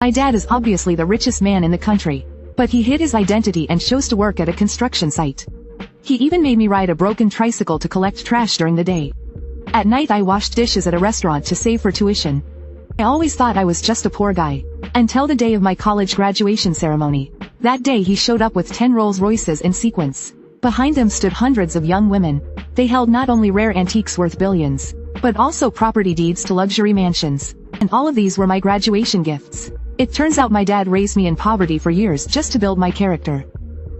My dad is obviously the richest man in the country, but he hid his identity and chose to work at a construction site. He even made me ride a broken tricycle to collect trash during the day. At night I washed dishes at a restaurant to save for tuition. I always thought I was just a poor guy, until the day of my college graduation ceremony. That day he showed up with 10 Rolls Royces in sequence. Behind them stood hundreds of young women. They held not only rare antiques worth billions, but also property deeds to luxury mansions. And all of these were my graduation gifts. It turns out my dad raised me in poverty for years just to build my character.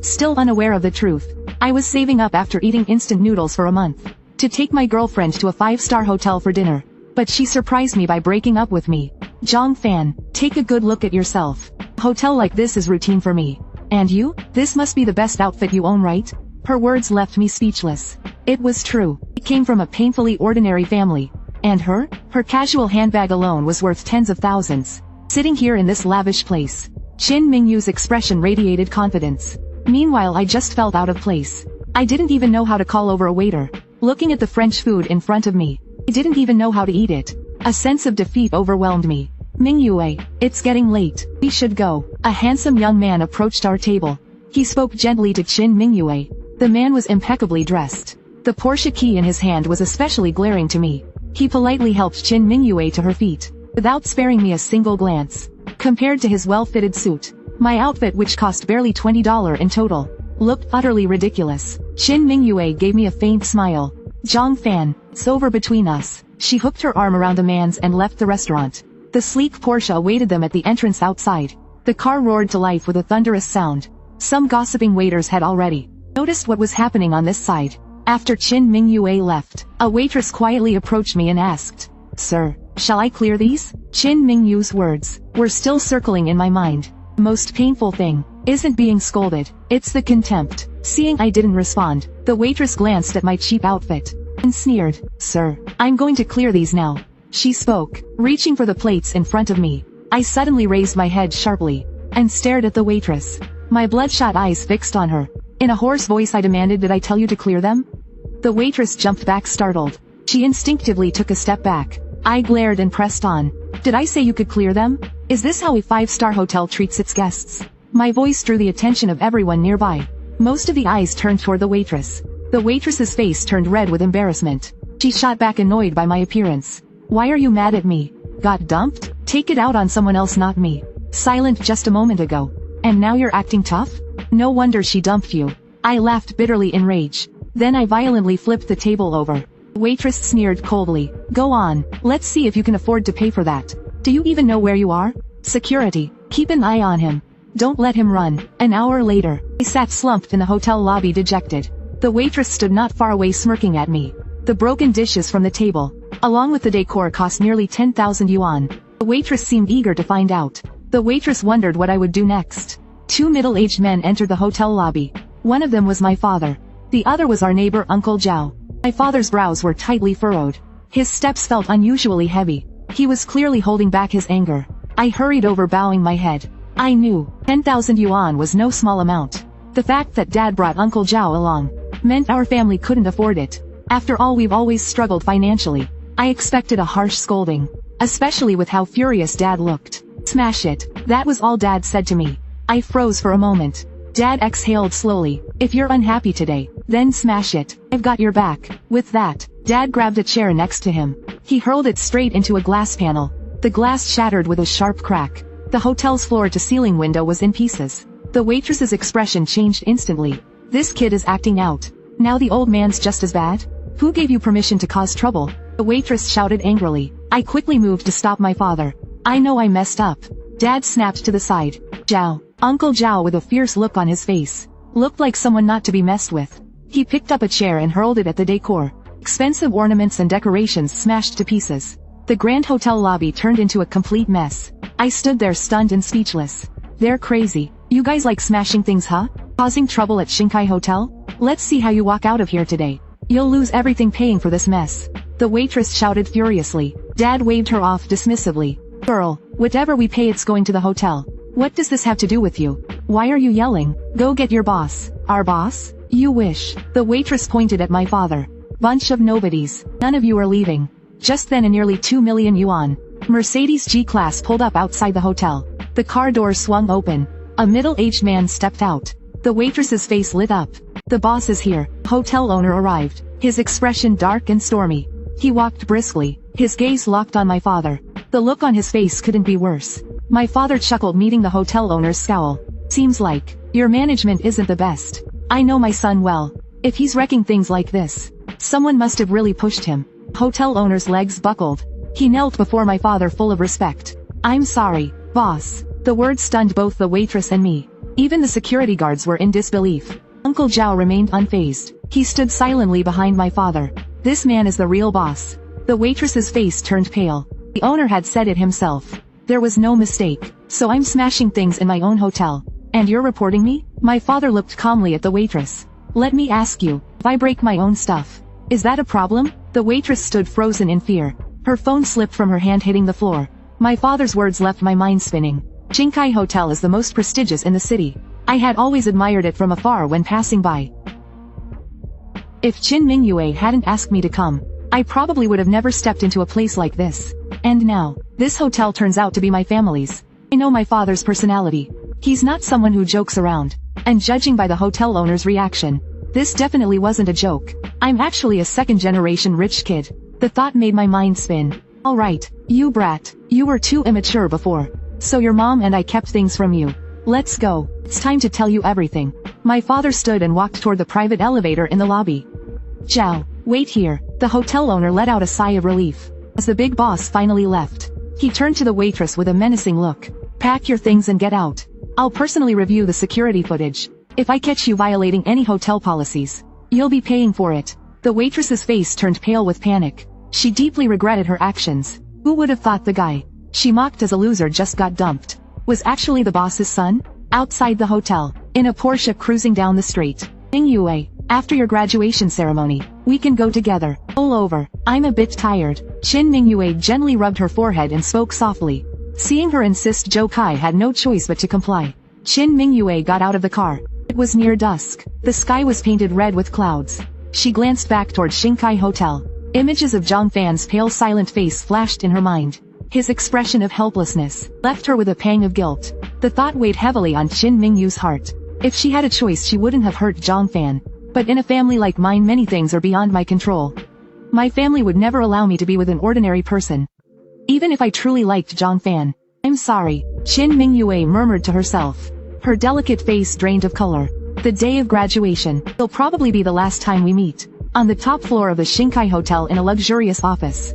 Still unaware of the truth, I was saving up after eating instant noodles for a month to take my girlfriend to a 5-star hotel for dinner. But she surprised me by breaking up with me. Jong Fan, take a good look at yourself. A hotel like this is routine for me. And you? This must be the best outfit you own, right? Her words left me speechless. It was true. It came from a painfully ordinary family. And her casual handbag alone was worth tens of thousands. Sitting here in this lavish place. Chin Mingyu's expression radiated confidence. Meanwhile I just felt out of place. I didn't even know how to call over a waiter. Looking at the French food in front of me, I didn't even know how to eat it. A sense of defeat overwhelmed me. Mingyue, it's getting late. We should go. A handsome young man approached our table. He spoke gently to Chin Mingyue. The man was impeccably dressed. The Porsche key in his hand was especially glaring to me. He politely helped Chin Mingyue to her feet, without sparing me a single glance. Compared to his well-fitted suit, my outfit, which cost barely $20 in total, looked utterly ridiculous. Chin Mingyue gave me a faint smile. Jong Fan, it's over between us. She hooked her arm around the man's and left the restaurant. The sleek Porsche awaited them at the entrance outside. The car roared to life with a thunderous sound. Some gossiping waiters had already noticed what was happening on this side. After Chin Mingyue left, a waitress quietly approached me and asked, "Sir, shall I clear these?" Chin Mingyu's words were still circling in my mind. The most painful thing isn't being scolded, it's the contempt. Seeing I didn't respond, the waitress glanced at my cheap outfit and sneered, "Sir, I'm going to clear these now." She spoke, reaching for the plates in front of me. I suddenly raised my head sharply and stared at the waitress, my bloodshot eyes fixed on her. In a hoarse voice I demanded, "Did I tell you to clear them?" The waitress jumped back startled. She instinctively took a step back. I glared and pressed on. "Did I say you could clear them? Is this how a 5-star hotel treats its guests?" My voice drew the attention of everyone nearby. Most of the eyes turned toward the waitress. The waitress's face turned red with embarrassment. She shot back, annoyed by my appearance. "Why are you mad at me? Got dumped? Take it out on someone else, not me. Silent just a moment ago. And now you're acting tough? No wonder she dumped you." I laughed bitterly in rage. Then I violently flipped the table over. The waitress sneered coldly. "Go on, let's see if you can afford to pay for that. Do you even know where you are? Security, keep an eye on him. Don't let him run." An hour later, I sat slumped in the hotel lobby, dejected. The waitress stood not far away, smirking at me. The broken dishes from the table, along with the decor, cost nearly 10,000 yuan. The waitress seemed eager to find out. The waitress wondered what I would do next. 2 middle-aged men entered the hotel lobby. One of them was my father. The other was our neighbor, Uncle Zhao. My father's brows were tightly furrowed. His steps felt unusually heavy. He was clearly holding back his anger. I hurried over, bowing my head. I knew 10,000 yuan was no small amount. The fact that Dad brought Uncle Zhao along meant our family couldn't afford it. After all, we've always struggled financially. I expected a harsh scolding, especially with how furious Dad looked. "Smash it," that was all Dad said to me. I froze for a moment. Dad exhaled slowly. "If you're unhappy today, then smash it. I've got your back." With that, Dad grabbed a chair next to him. He hurled it straight into a glass panel. The glass shattered with a sharp crack. The hotel's floor-to-ceiling window was in pieces. The waitress's expression changed instantly. "This kid is acting out. Now the old man's just as bad? Who gave you permission to cause trouble?" The waitress shouted angrily. I quickly moved to stop my father. "I know I messed up." Dad snapped to the side. "Zhao." Uncle Zhao, with a fierce look on his face, looked like someone not to be messed with. He picked up a chair and hurled it at the decor. Expensive ornaments and decorations smashed to pieces. The grand hotel lobby turned into a complete mess. I stood there stunned and speechless. "They're crazy. You guys like smashing things, huh? Causing trouble at Shinkai Hotel? Let's see how you walk out of here today. You'll lose everything paying for this mess." The waitress shouted furiously. Dad waved her off dismissively. "Girl, whatever we pay, it's going to the hotel. What does this have to do with you? Why are you yelling? Go get your boss." "Our boss? You wish." The waitress pointed at my father. "Bunch of nobodies. None of you are leaving." Just then a nearly 2 million yuan Mercedes G-Class pulled up outside the hotel. The car door swung open. A middle-aged man stepped out. The waitress's face lit up. "The boss is here." Hotel owner arrived, his expression dark and stormy. He walked briskly, his gaze locked on my father. The look on his face couldn't be worse. My father chuckled, meeting the hotel owner's scowl. "Seems like your management isn't the best. I know my son well. If he's wrecking things like this, someone must have really pushed him." Hotel owner's legs buckled. He knelt before my father full of respect. "I'm sorry, boss." The words stunned both the waitress and me. Even the security guards were in disbelief. Uncle Zhao remained unfazed. He stood silently behind my father. "This man is the real boss." The waitress's face turned pale. The owner had said it himself. There was no mistake. "So I'm smashing things in my own hotel. And you're reporting me?" My father looked calmly at the waitress. "Let me ask you, if I break my own stuff, is that a problem?" The waitress stood frozen in fear. Her phone slipped from her hand, hitting the floor. My father's words left my mind spinning. Qingkai Hotel is the most prestigious in the city. I had always admired it from afar when passing by. If Qin Mingyue hadn't asked me to come, I probably would have never stepped into a place like this. And now, this hotel turns out to be my family's. I know my father's personality. He's not someone who jokes around. And judging by the hotel owner's reaction, this definitely wasn't a joke. I'm actually a second-generation rich kid. The thought made my mind spin. "Alright, you brat, you were too immature before. So your mom and I kept things from you. Let's go. It's time to tell you everything." My father stood and walked toward the private elevator in the lobby. "Zhao, wait here." The hotel owner let out a sigh of relief. As the big boss finally left, he turned to the waitress with a menacing look. "Pack your things and get out. I'll personally review the security footage. If I catch you violating any hotel policies, you'll be paying for it." The waitress's face turned pale with panic. She deeply regretted her actions. Who would have thought the guy she mocked as a loser just got dumped was actually the boss's son? Outside the hotel, in a Porsche cruising down the street. "Mingyue, after your graduation ceremony, we can go together." "Pull over. I'm a bit tired." Qin Mingyue gently rubbed her forehead and spoke softly. Seeing her insist, Zhou Kai had no choice but to comply. Qin Mingyue got out of the car. It was near dusk. The sky was painted red with clouds. She glanced back toward Qingkai Hotel. Images of Zhang Fan's pale silent face flashed in her mind. His expression of helplessness left her with a pang of guilt. The thought weighed heavily on Qin Mingyu's heart. If she had a choice, she wouldn't have hurt Zhang Fan. But in a family like mine, many things are beyond my control. My family would never allow me to be with an ordinary person, even if I truly liked Zhang Fan. "I'm sorry," Qin Mingyue murmured to herself. Her delicate face drained of color. "The day of graduation will probably be the last time we meet." On the top floor of the Qingkai Hotel, in a luxurious office,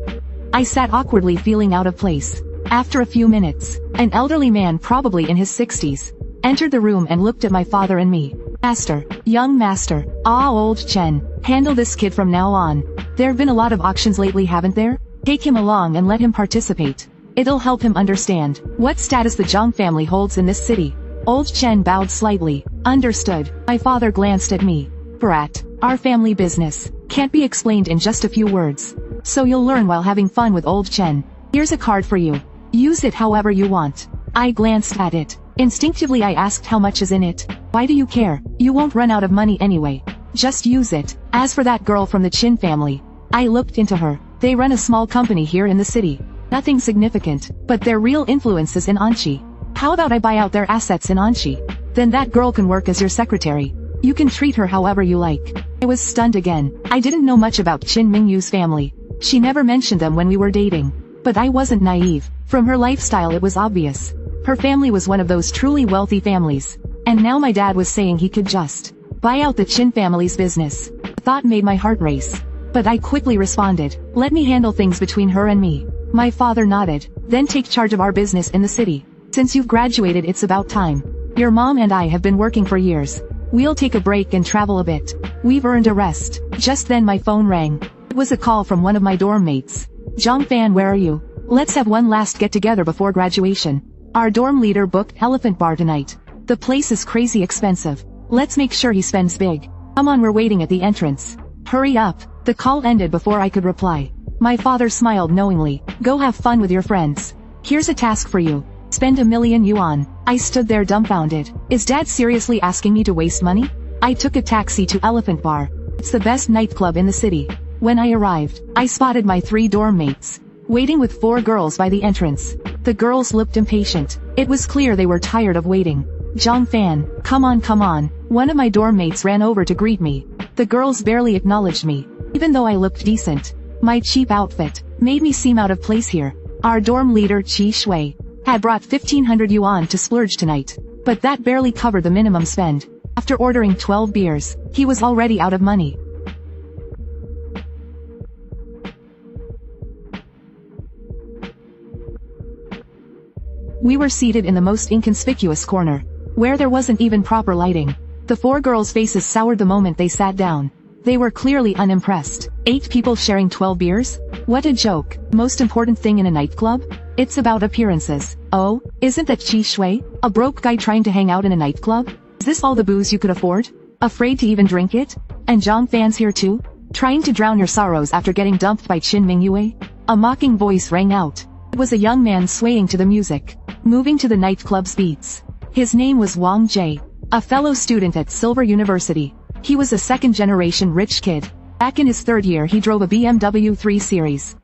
I sat awkwardly, feeling out of place. After a few minutes, an elderly man, probably in his 60s, entered the room and looked at my father and me. "Master, young master, old Chen, handle this kid from now on. There've been a lot of auctions lately, haven't there? Take him along and let him participate. It'll help him understand what status the Zhang family holds in this city." Old Chen bowed slightly. "Understood." My father glanced at me. "Brat, our family business can't be explained in just a few words. So you'll learn while having fun with old Chen. Here's a card for you. Use it however you want." I glanced at it. Instinctively I asked, "How much is in it?" "Why do you care? You won't run out of money anyway. Just use it." As for that girl from the Qin family, I looked into her. They run a small company here in the city. Nothing significant, but their real influence is in Anqi. How about I buy out their assets in Anqi? Then that girl can work as your secretary. You can treat her however you like. I was stunned again. I didn't know much about Qin Mingyu's family. She never mentioned them when we were dating. But I wasn't naive. From her lifestyle it was obvious. Her family was one of those truly wealthy families. And now my dad was saying he could just buy out the Qin family's business. The thought made my heart race. But I quickly responded, "Let me handle things between her and me." My father nodded. "Then take charge of our business in the city. Since you've graduated, it's about time. Your mom and I have been working for years. We'll take a break and travel a bit. We've earned a rest." Just then my phone rang. It was a call from one of my dorm mates. "Zhang Fan, where are you? Let's have one last get-together before graduation. Our dorm leader booked Elephant Bar tonight. The place is crazy expensive. Let's make sure he spends big. Come on, we're waiting at the entrance. Hurry up." The call ended before I could reply. My father smiled knowingly. "Go have fun with your friends. Here's a task for you. Spend 1,000,000 yuan. I stood there dumbfounded. Is Dad seriously asking me to waste money? I took a taxi to Elephant Bar. It's the best nightclub in the city. When I arrived, I spotted my 3 dorm mates. waiting with 4 girls by the entrance. The girls looked impatient. It was clear they were tired of waiting. Zhang Fan, come on come on. One of my dorm mates ran over to greet me. The girls barely acknowledged me, even though I looked decent. My cheap outfit made me seem out of place here. Our dorm leader Qi Shui had brought 1500 yuan to splurge tonight, but that barely covered the minimum spend. After ordering 12 beers, he was already out of money. We were seated in the most inconspicuous corner, where there wasn't even proper lighting. The 4 girls' faces soured the moment they sat down. They were clearly unimpressed. 8 people sharing 12 beers? What a joke. Most important thing in a nightclub? It's about appearances. Oh, isn't that Qi Shui? A broke guy trying to hang out in a nightclub? Is this all the booze you could afford? Afraid to even drink it? And Zhang Fan's here too? Trying to drown your sorrows after getting dumped by Qin Mingyue? A mocking voice rang out. It was a young man swaying to the music, moving to the nightclub's beats. His name was Wang Jie, a fellow student at Silver University. He was a second-generation rich kid. Back in his 3rd year he drove a BMW 3 Series.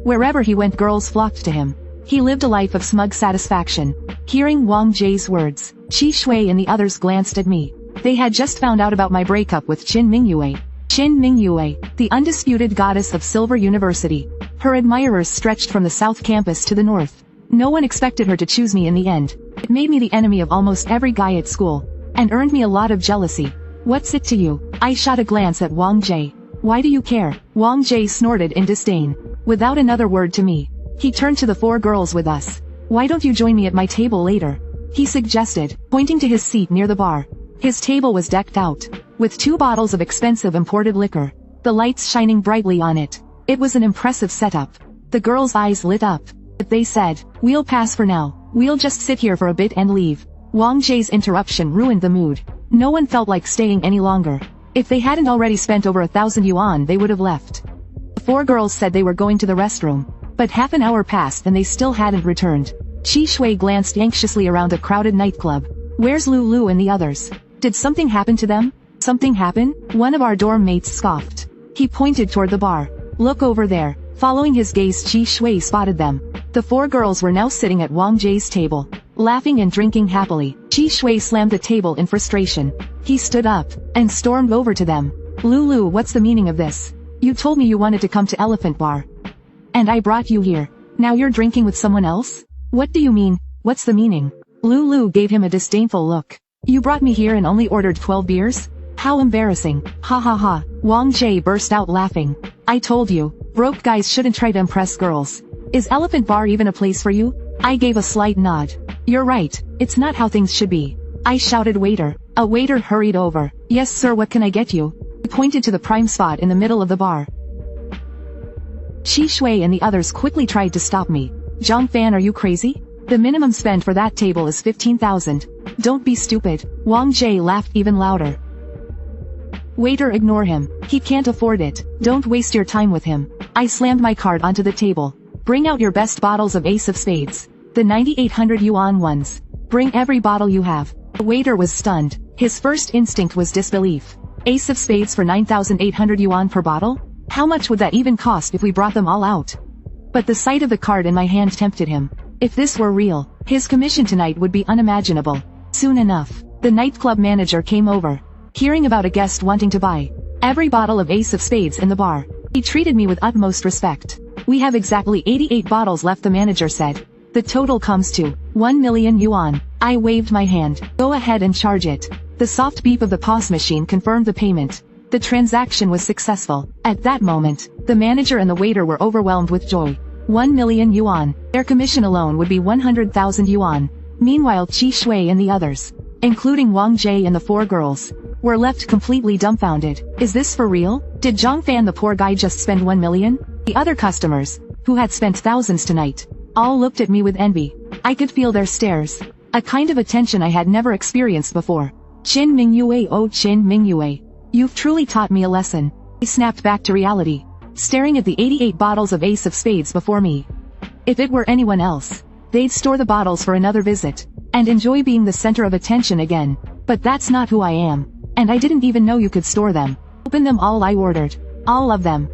Wherever he went girls flocked to him. He lived a life of smug satisfaction. Hearing Wang Jie's words, Qi Shui and the others glanced at me. They had just found out about my breakup with Qin Mingyue. Qin Mingyue, the undisputed goddess of Silver University. Her admirers stretched from the south campus to the north. No one expected her to choose me in the end. It made me the enemy of almost every guy at school, and earned me a lot of jealousy. What's it to you? I shot a glance at Wang Jie. Why do you care? Wang Jie snorted in disdain. Without another word to me, he turned to the 4 girls with us. Why don't you join me at my table later? He suggested, pointing to his seat near the bar. His table was decked out, with 2 bottles of expensive imported liquor, the lights shining brightly on it. It was an impressive setup. The girls' eyes lit up, but they said, we'll pass for now. We'll just sit here for a bit and leave. Wang Jie's interruption ruined the mood. No one felt like staying any longer. If they hadn't already spent over 1,000 yuan they would have left. The 4 girls said they were going to the restroom, but half an hour passed and they still hadn't returned. Qi Shui glanced anxiously around the crowded nightclub. Where's Lulu and the others? Did something happen to them? Something happen? One of our dorm mates scoffed. He pointed toward the bar. Look over there. Following his gaze Qi Shui spotted them. The 4 girls were now sitting at Wang Jie's table, laughing and drinking happily. Qi Shui slammed the table in frustration. He stood up, and stormed over to them. Lulu, what's the meaning of this? You told me you wanted to come to Elephant Bar. And I brought you here. Now you're drinking with someone else? What do you mean? What's the meaning? Lulu gave him a disdainful look. You brought me here and only ordered 12 beers? How embarrassing. Ha ha ha. Wang Jie burst out laughing. I told you, broke guys shouldn't try to impress girls. Is Elephant Bar even a place for you? I gave a slight nod. You're right, it's not how things should be. I shouted waiter. A waiter hurried over. Yes sir, what can I get you? He pointed to the prime spot in the middle of the bar. Qi Shui and the others quickly tried to stop me. Zhang Fan, are you crazy? The minimum spend for that table is 15,000. Don't be stupid. Wang Jie laughed even louder. Waiter, ignore him. He can't afford it. Don't waste your time with him. I slammed my card onto the table. Bring out your best bottles of Ace of Spades. The 9,800 yuan ones. Bring every bottle you have. The waiter was stunned. His first instinct was disbelief. Ace of Spades for 9,800 yuan per bottle? How much would that even cost if we brought them all out? But the sight of the card in my hand tempted him. If this were real, his commission tonight would be unimaginable. Soon enough, the nightclub manager came over. Hearing about a guest wanting to buy every bottle of Ace of Spades in the bar, he treated me with utmost respect. We have exactly 88 bottles left, the manager said. The total comes to 1 million yuan. I waved my hand. Go ahead and charge it. The soft beep of the POS machine confirmed the payment. The transaction was successful. At that moment, the manager and the waiter were overwhelmed with joy. 1 million yuan. Their commission alone would be 100,000 yuan. Meanwhile Qi Shui and the others, including Wang Jie and the 4 girls, were left completely dumbfounded. Is this for real? Did Zhang Fan, the poor guy, just spend 1 million? The other customers, who had spent thousands tonight, all looked at me with envy. I could feel their stares. A kind of attention I had never experienced before. Qin Mingyue, oh Qin Mingyue. You've truly taught me a lesson. I snapped back to reality, staring at the 88 bottles of Ace of Spades before me. If it were anyone else, they'd store the bottles for another visit, and enjoy being the center of attention again. But that's not who I am. And I didn't even know you could store them. Open them all, I ordered. All of them.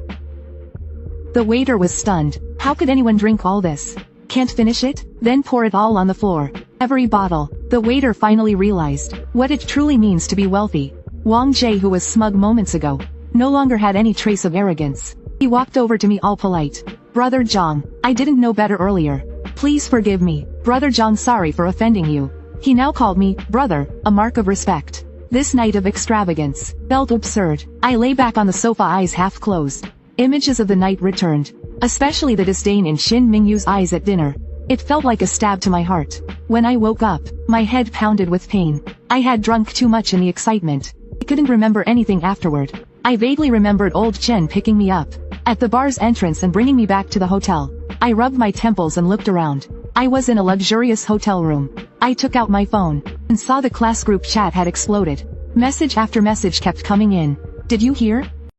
The waiter was stunned. How could anyone drink all this? Can't finish it? Then pour it all on the floor. Every bottle. The waiter finally realized what it truly means to be wealthy. Wang Jie, who was smug moments ago, no longer had any trace of arrogance. He walked over to me all polite. Brother Zhang, I didn't know better earlier. Please forgive me. Brother Zhang, sorry for offending you. He now called me brother, a mark of respect. This night of extravagance felt absurd. I lay back on the sofa, eyes half closed. Images of the night returned, especially the disdain in Xin Mingyu's eyes at dinner. It felt like a stab to my heart. When I woke up, my head pounded with pain. I had drunk too much in the excitement. I couldn't remember anything afterward. I vaguely remembered old Chen picking me up at the bar's entrance and bringing me back to the hotel. I rubbed my temples and looked around. I was in a luxurious hotel room. I took out my phone and saw the class group chat had exploded. Message after message kept coming in. Did you hear?